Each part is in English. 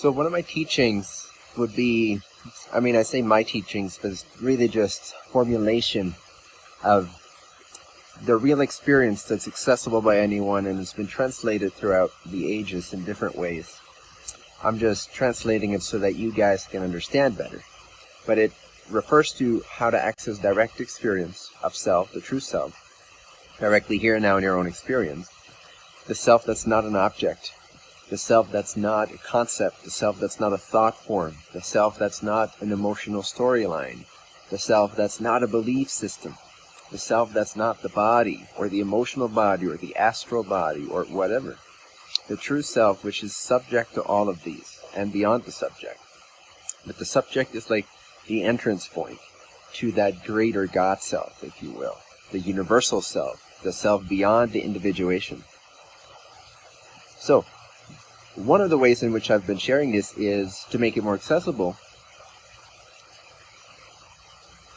So one of my teachings would be, I say my teachings, but it's really just formulation of the real experience that's accessible by anyone and has been translated throughout the ages in different ways. I'm just translating it so that you guys can understand better. But it refers to how to access direct experience of self, the true self, directly here and now in your own experience. The self that's not an object, the self that's not a concept, the self that's not a thought form, the self that's not an emotional storyline, the self that's not a belief system, the self that's not the body, or the emotional body, or the astral body, or whatever. The true self, which is subject to all of these, and beyond the subject. But the subject is like the entrance point to that greater God self, if you will. The universal self, the self beyond the individuation. So, one of the ways in which I've been sharing this is to make it more accessible,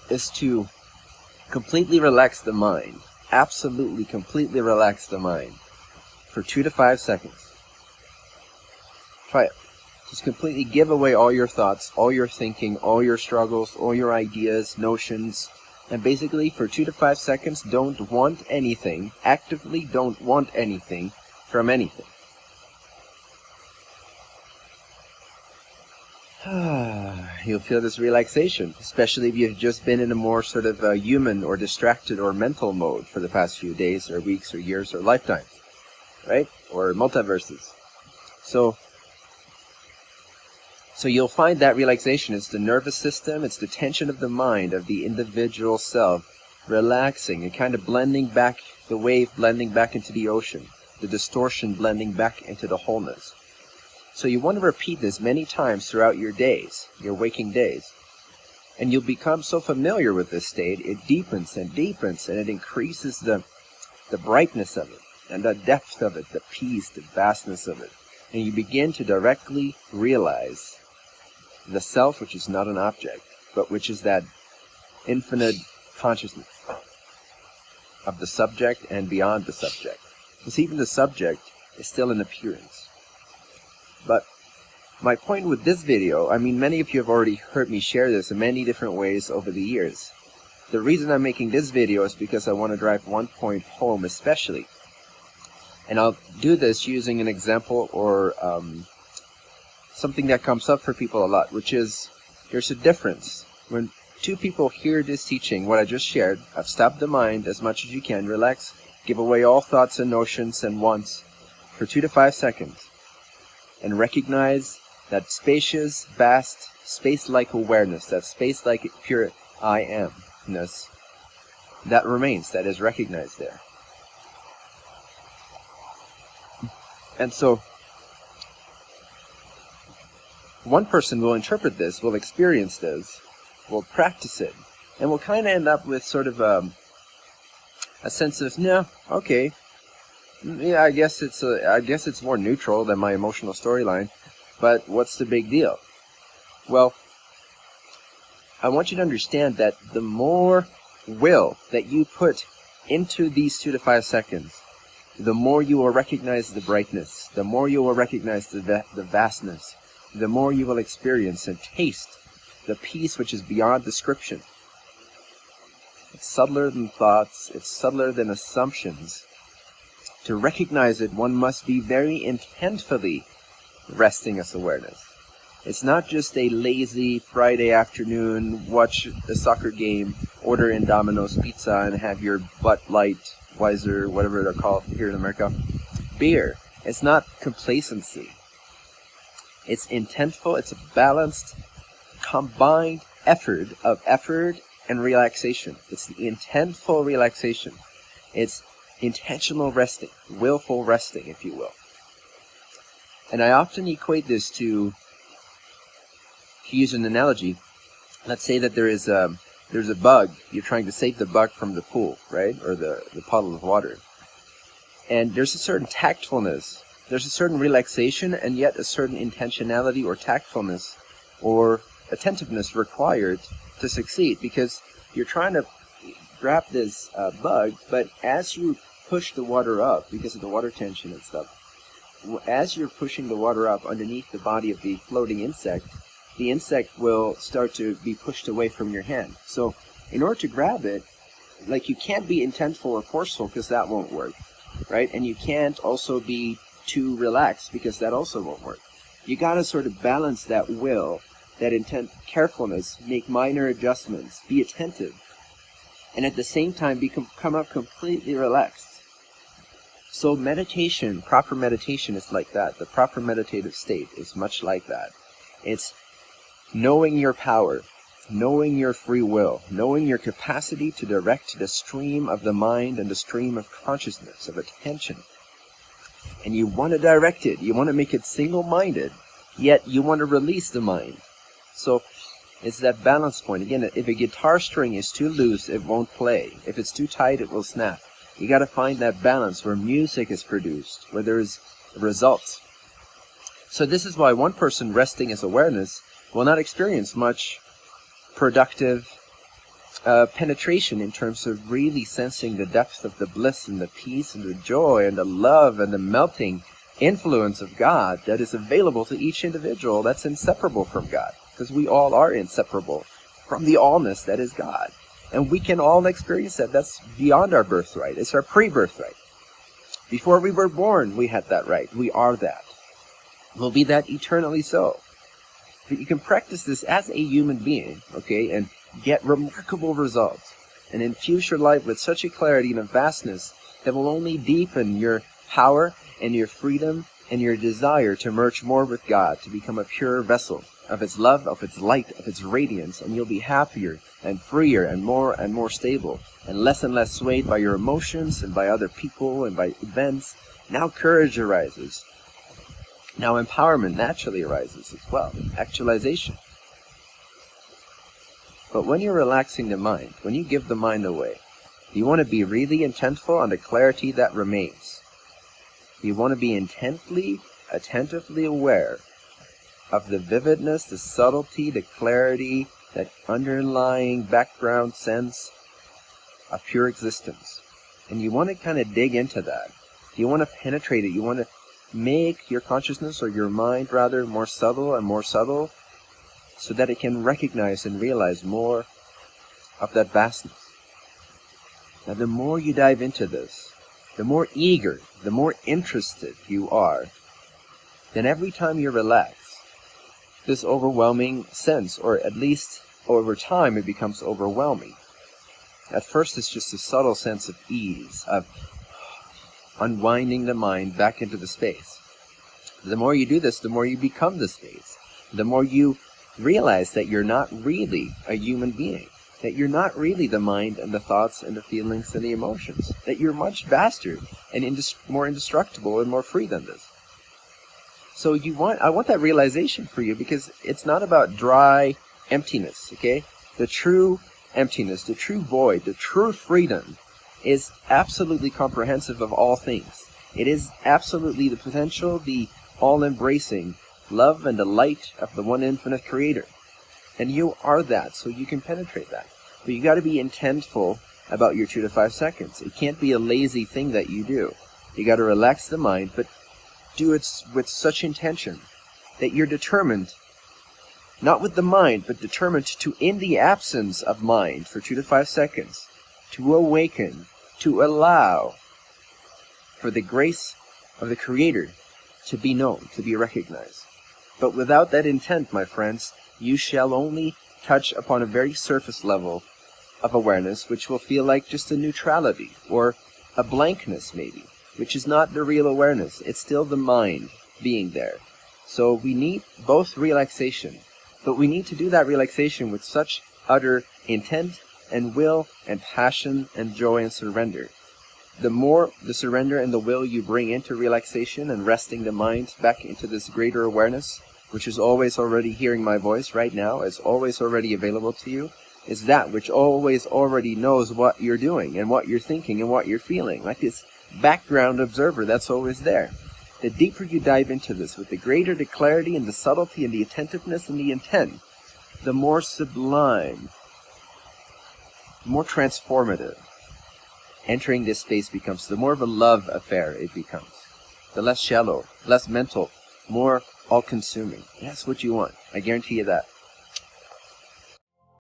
is to completely relax the mind. Absolutely, completely relax the mind for 2 to 5 seconds. Try it. Just completely give away all your thoughts, all your thinking, all your struggles, all your ideas, notions, and basically for 2 to 5 seconds, don't want anything, actively don't want anything from anything. You'll feel this relaxation, especially if you've just been in a more sort of human or distracted or mental mode for the past few days or weeks or years or lifetimes, right? Or multiverses. So you'll find that relaxation is the nervous system, it's the tension of the mind, of the individual self, relaxing and kind of blending back, the wave blending back into the ocean, the distortion blending back into the wholeness. So you want to repeat this many times throughout your days, your waking days. And you'll become so familiar with this state, it deepens and deepens, and it increases the brightness of it, and the depth of it, the peace, the vastness of it. And you begin to directly realize the self, which is not an object, but which is that infinite consciousness of the subject and beyond the subject. Because even the subject is still an appearance. But my point with this video, many of you have already heard me share this in many different ways over the years. The reason I'm making this video is because I want to drive one point home especially. And I'll do this using an example or something that comes up for people a lot, which is, there's a difference. When two people hear this teaching, what I just shared, I've stopped the mind as much as you can, relax, give away all thoughts and notions and wants for 2 to 5 seconds. And recognize that spacious, vast, space-like awareness, that space-like pure I am-ness, that remains, that is recognized there. And so, one person will interpret this, will experience this, will practice it, and will kind of end up with sort of a sense of, no, okay, yeah, I guess it's more neutral than my emotional storyline, but what's the big deal? Well, I want you to understand that the more will that you put into these 2 to 5 seconds, the more you will recognize the brightness, the more you will recognize the vastness, the more you will experience and taste the peace which is beyond description. It's subtler than thoughts, it's subtler than assumptions. To recognize it, one must be very intentfully resting as awareness. It's not just a lazy Friday afternoon, watch a soccer game, order in Domino's pizza, and have your Bud Light, Weiser, whatever they're called here in America, beer. It's not complacency. It's intentful, it's a balanced, combined effort of effort and relaxation. It's the intentful relaxation. It's intentional resting, willful resting, if you will. And I often equate this to use an analogy. Let's say that there's a bug. You're trying to save the bug from the pool, right? Or the puddle of water. And there's a certain tactfulness. There's a certain relaxation and yet a certain intentionality or tactfulness or attentiveness required to succeed, because you're trying to grab this bug, but as you push the water up because of the water tension and stuff, as you're pushing the water up underneath the body of the floating insect, the insect will start to be pushed away from your hand. So in order to grab it, like, you can't be intentful or forceful because that won't work, right? And you can't also be too relaxed because that also won't work. You got to sort of balance that will, that intent, carefulness, make minor adjustments, be attentive, and at the same time come up completely relaxed. So meditation, proper meditation is like that. The proper meditative state is much like that. It's knowing your power, knowing your free will, knowing your capacity to direct the stream of the mind and the stream of consciousness, of attention. And you want to direct it, you want to make it single-minded, yet you want to release the mind. So it's that balance point. Again, if a guitar string is too loose, it won't play. If it's too tight, it will snap. You got to find that balance where music is produced, where there's results. So this is why one person resting as awareness will not experience much productive penetration in terms of really sensing the depth of the bliss and the peace and the joy and the love and the melting influence of God that is available to each individual that's inseparable from God, because we all are inseparable from the allness that is God. And we can all experience that. That's beyond our birthright. It's our pre-birthright. Before we were born, we had that right. We are that. We'll be that eternally so. But you can practice this as a human being, okay, and get remarkable results, and infuse your life with such a clarity and a vastness that will only deepen your power and your freedom and your desire to merge more with God, to become a pure vessel of its love, of its light, of its radiance, and you'll be happier and freer and more stable and less swayed by your emotions and by other people and by events. Now courage arises. Now empowerment naturally arises as well, actualization. But when you're relaxing the mind, when you give the mind away, you want to be really intentful on the clarity that remains. You want to be attentively aware of the vividness, the subtlety, the clarity, that underlying background sense of pure existence. And you want to kind of dig into that. You want to penetrate it. You want to make your consciousness, or your mind rather, more subtle and more subtle, so that it can recognize and realize more of that vastness. Now, the more you dive into this, the more eager, the more interested you are, then every time you relax, this overwhelming sense, or at least over time, it becomes overwhelming. At first, it's just a subtle sense of ease, of unwinding the mind back into the space. The more you do this, the more you become the space. The more you realize that you're not really a human being, that you're not really the mind and the thoughts and the feelings and the emotions, that you're much vaster and more indestructible and more free than this. So I want that realization for you, because it's not about dry emptiness, okay? The true emptiness, the true void, the true freedom is absolutely comprehensive of all things. It is absolutely the potential, the all-embracing love and the light of the one infinite creator. And you are that, so you can penetrate that. But you got to be intentful about your 2 to 5 seconds. It can't be a lazy thing that you do. You got to relax the mind, but do it with such intention that you're determined, not with the mind, but determined to, in the absence of mind for 2 to 5 seconds, to awaken, to allow for the grace of the Creator to be known, to be recognized. But without that intent, my friends, you shall only touch upon a very surface level of awareness, which will feel like just a neutrality, or a blankness maybe, which is not the real awareness. It's still the mind being there. So we need both relaxation, but we need to do that relaxation with such utter intent and will and passion and joy and surrender. The more the surrender and the will you bring into relaxation and resting the mind back into this greater awareness, which is always already hearing my voice right now, is always already available to you, is that which always already knows what you're doing and what you're thinking and what you're feeling, like this background observer that's always there. The deeper you dive into this, with the greater the clarity and the subtlety and the attentiveness and the intent, the more sublime, more transformative entering this space becomes, the more of a love affair it becomes. the less shallow, less mental, more all-consuming. That's what you want. I guarantee you that.